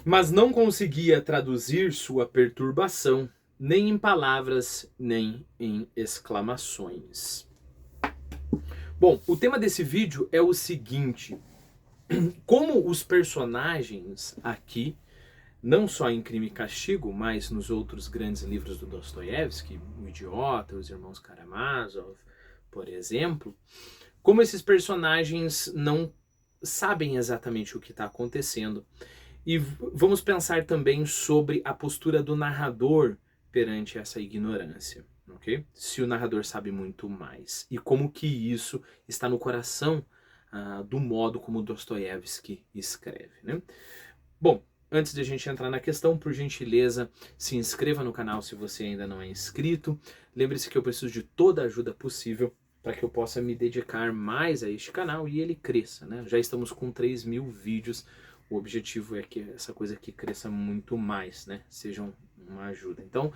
mas não conseguia traduzir sua perturbação, nem em palavras, nem em exclamações. Bom, o tema desse vídeo é o seguinte: como os personagens aqui, não só em Crime e Castigo, mas nos outros grandes livros do Dostoiévski, O Idiota, Os Irmãos Karamazov, por exemplo, como esses personagens não sabem exatamente o que está acontecendo. E vamos pensar também sobre a postura do narrador perante essa ignorância, ok? Se o narrador sabe muito mais. E como que isso está no coração do modo como Dostoiévski escreve, né? Bom, antes de a gente entrar na questão, por gentileza, se inscreva no canal se você ainda não é inscrito. Lembre-se que eu preciso de toda a ajuda possível para que eu possa me dedicar mais a este canal e ele cresça, né? Já estamos com 3.000 vídeos. O objetivo é que essa coisa aqui cresça muito mais, né? Seja uma ajuda. Então,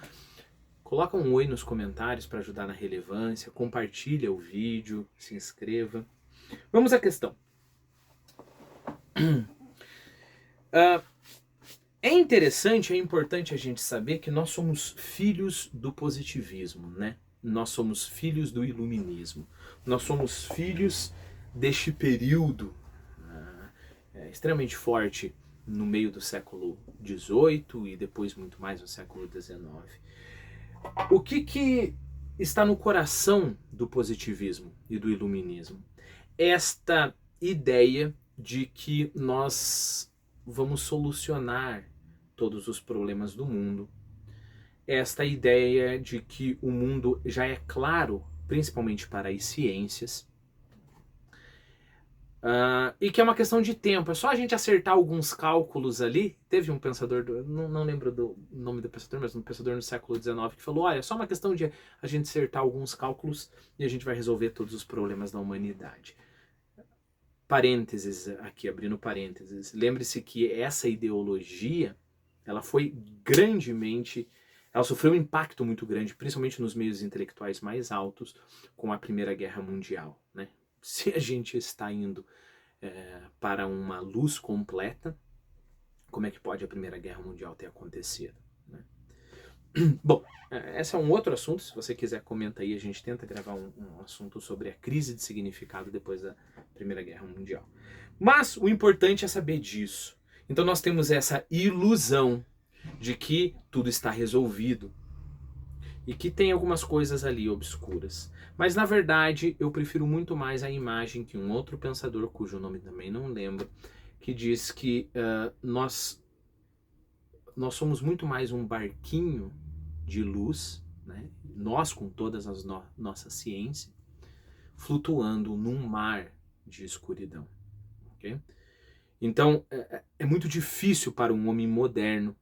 coloca um oi nos comentários para ajudar na relevância, compartilha o vídeo, se inscreva. Vamos à questão. É interessante, é importante a gente saber que nós somos filhos do positivismo, né? Nós somos filhos do iluminismo. Nós somos filhos deste período extremamente forte no meio do século XVIII e depois muito mais no século XIX. O que está no coração do positivismo e do iluminismo? Esta ideia de que nós vamos solucionar todos os problemas do mundo. Esta ideia de que o mundo já é claro, principalmente para as ciências, e que é uma questão de tempo. É só a gente acertar alguns cálculos ali. Teve um pensador, não lembro do nome do pensador, mas um pensador no século XIX que falou, olha, é só uma questão de a gente acertar alguns cálculos e a gente vai resolver todos os problemas da humanidade. Parênteses aqui, abrindo parênteses. Lembre-se que essa ideologia, ela foi grandemente, ela sofreu um impacto muito grande, principalmente nos meios intelectuais mais altos, com a Primeira Guerra Mundial, né? Se a gente está indo para uma luz completa, como é que pode a Primeira Guerra Mundial ter acontecido, né? Bom, esse é um outro assunto, se você quiser comenta aí, a gente tenta gravar um assunto sobre a crise de significado depois da Primeira Guerra Mundial. Mas o importante é saber disso. Então nós temos essa ilusão de que tudo está resolvido e que tem algumas coisas ali obscuras. Mas na verdade eu prefiro muito mais a imagem que um outro pensador, cujo nome também não lembro, que diz que nós somos muito mais um barquinho de luz, né? Nós com todas as nossa ciência, flutuando num mar de escuridão. Okay? Então é muito difícil para um homem moderno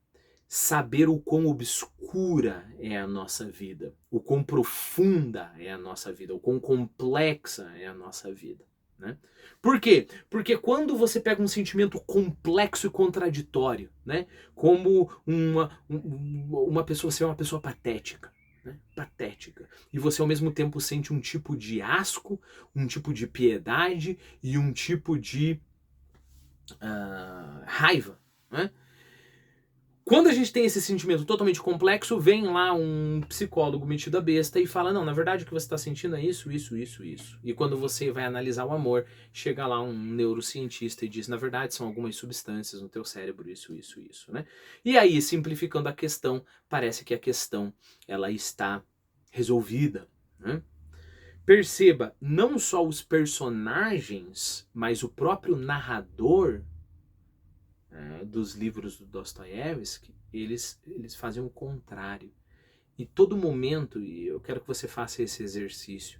saber o quão obscura é a nossa vida, o quão profunda é a nossa vida, o quão complexa é a nossa vida. Né? Por quê? Porque quando você pega um sentimento complexo e contraditório, né? Como uma pessoa ser uma pessoa patética, né? Patética, e você ao mesmo tempo sente um tipo de asco, um tipo de piedade e um tipo de raiva, né? Quando a gente tem esse sentimento totalmente complexo, vem lá um psicólogo metido a besta e fala, não, na verdade o que você está sentindo é isso, isso, isso, isso. E quando você vai analisar o amor, chega lá um neurocientista e diz, na verdade são algumas substâncias no teu cérebro, isso, isso, isso, né? E aí, simplificando a questão, parece que a questão ela está resolvida, né? Perceba, não só os personagens, mas o próprio narrador dos livros do Dostoiévski, eles fazem o contrário. E todo momento, e eu quero que você faça esse exercício,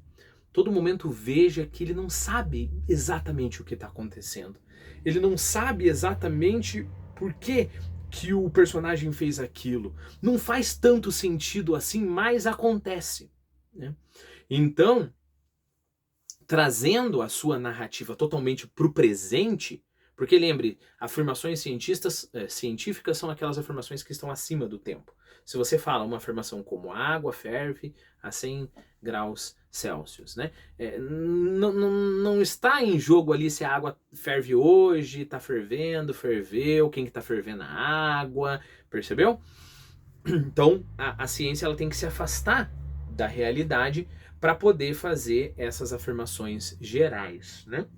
todo momento veja que ele não sabe exatamente o que está acontecendo. Ele não sabe exatamente por que o personagem fez aquilo. Não faz tanto sentido assim, mas acontece. Né? Então, trazendo a sua narrativa totalmente para o presente, porque lembre, afirmações científicas são aquelas afirmações que estão acima do tempo. Se você fala uma afirmação como a água ferve a 100 graus Celsius, né? Não está em jogo ali se a água ferve hoje, está fervendo, ferveu, quem que tá fervendo a água, percebeu? Então, a ciência ela tem que se afastar da realidade para poder fazer essas afirmações gerais, né?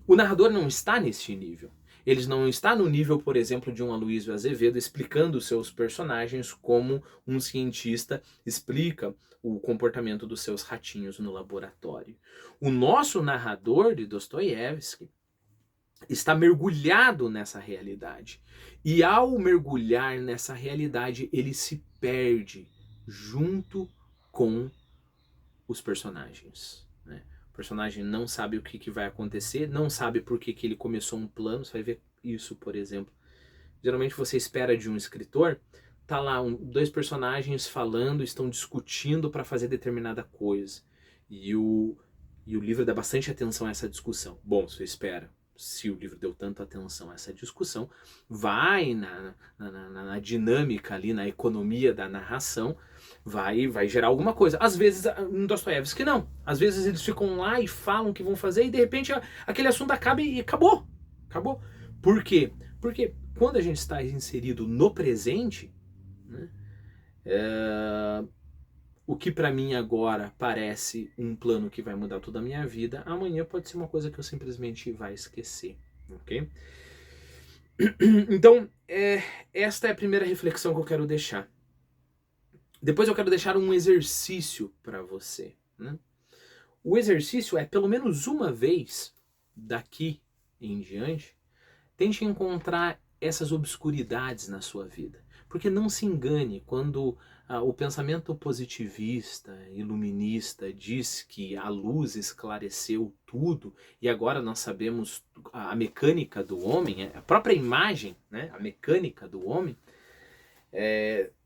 O narrador não está nesse nível. Ele não está no nível, por exemplo, de um Aloysio Azevedo explicando seus personagens como um cientista explica o comportamento dos seus ratinhos no laboratório. O nosso narrador de Dostoiévski está mergulhado nessa realidade. E ao mergulhar nessa realidade, ele se perde junto com os personagens, né? O personagem não sabe o que vai acontecer, não sabe por que ele começou um plano. Você vai ver isso, por exemplo. Geralmente você espera de um escritor, tá lá dois personagens falando, estão discutindo para fazer determinada coisa. E o livro dá bastante atenção a essa discussão. Bom, você espera. Se o livro deu tanta atenção a essa discussão, vai na dinâmica ali, na economia da narração, vai gerar alguma coisa. Às vezes, no Dostoiévski não. Às vezes eles ficam lá e falam o que vão fazer e de repente aquele assunto acaba e acabou. Acabou. Por quê? Porque quando a gente está inserido no presente, né, o que para mim agora parece um plano que vai mudar toda a minha vida, amanhã pode ser uma coisa que eu simplesmente vai esquecer, ok? Então, esta é a primeira reflexão que eu quero deixar. Depois eu quero deixar um exercício para você, né? O exercício é, pelo menos uma vez daqui em diante, tente encontrar essas obscuridades na sua vida. Porque não se engane quando o pensamento positivista, iluminista, diz que a luz esclareceu tudo e agora nós sabemos a mecânica do homem, a própria imagem, né, a mecânica do homem,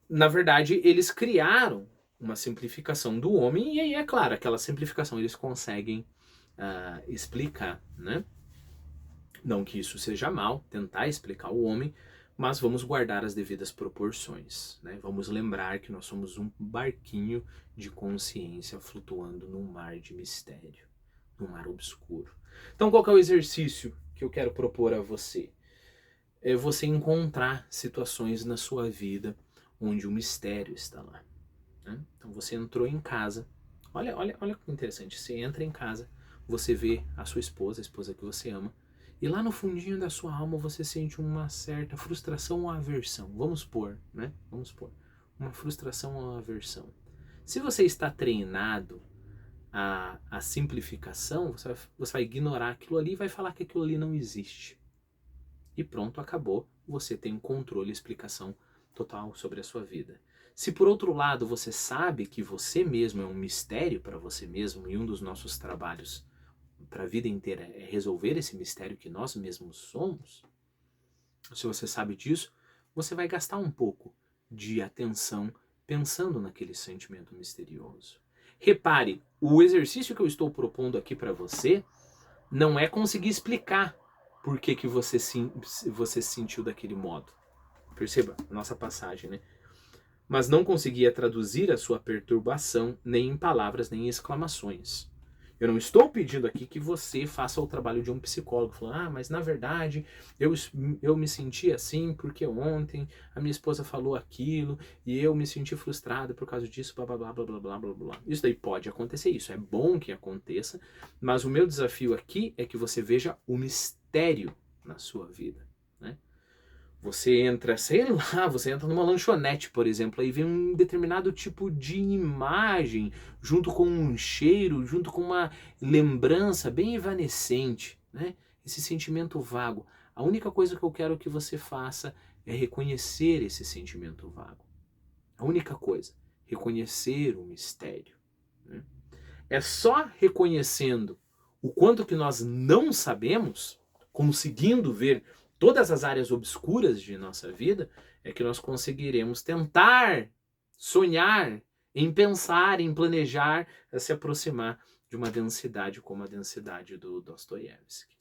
na verdade eles criaram uma simplificação do homem e aí, é claro, aquela simplificação eles conseguem explicar, né? Não que isso seja mal, tentar explicar o homem, mas vamos guardar as devidas proporções, né? Vamos lembrar que nós somos um barquinho de consciência flutuando num mar de mistério, num mar obscuro. Então qual que é o exercício que eu quero propor a você? É você encontrar situações na sua vida onde o mistério está lá, né? Então você entrou em casa, olha que interessante, você entra em casa, você vê a sua esposa, a esposa que você ama, e lá no fundinho da sua alma você sente uma certa frustração ou aversão. Vamos pôr, né? Vamos pôr. Uma frustração ou aversão. Se você está treinado a simplificação, você vai ignorar aquilo ali e vai falar que aquilo ali não existe. E pronto, acabou. Você tem um controle e explicação total sobre a sua vida. Se por outro lado você sabe que você mesmo é um mistério para você mesmo, e um dos nossos trabalhos para a vida inteira é resolver esse mistério que nós mesmos somos, se você sabe disso, você vai gastar um pouco de atenção pensando naquele sentimento misterioso. Repare, o exercício que eu estou propondo aqui para você não é conseguir explicar por que você se sentiu daquele modo. Perceba a nossa passagem, né? Mas não conseguia traduzir a sua perturbação nem em palavras nem em exclamações. Eu não estou pedindo aqui que você faça o trabalho de um psicólogo, falando, mas na verdade eu me senti assim porque ontem a minha esposa falou aquilo e eu me senti frustrado por causa disso, blá blá blá blá blá blá blá blá. Isso daí pode acontecer, isso é bom que aconteça, mas o meu desafio aqui é que você veja o mistério na sua vida, né? Você entra, sei lá, você entra numa lanchonete, por exemplo, aí vem um determinado tipo de imagem, junto com um cheiro, junto com uma lembrança bem evanescente, né? Esse sentimento vago. A única coisa que eu quero que você faça é reconhecer esse sentimento vago. A única coisa, reconhecer o mistério, né? É só reconhecendo o quanto que nós não sabemos, conseguindo ver todas as áreas obscuras de nossa vida, é que nós conseguiremos tentar, sonhar, em pensar, em planejar, a se aproximar de uma densidade como a densidade do Dostoiévski.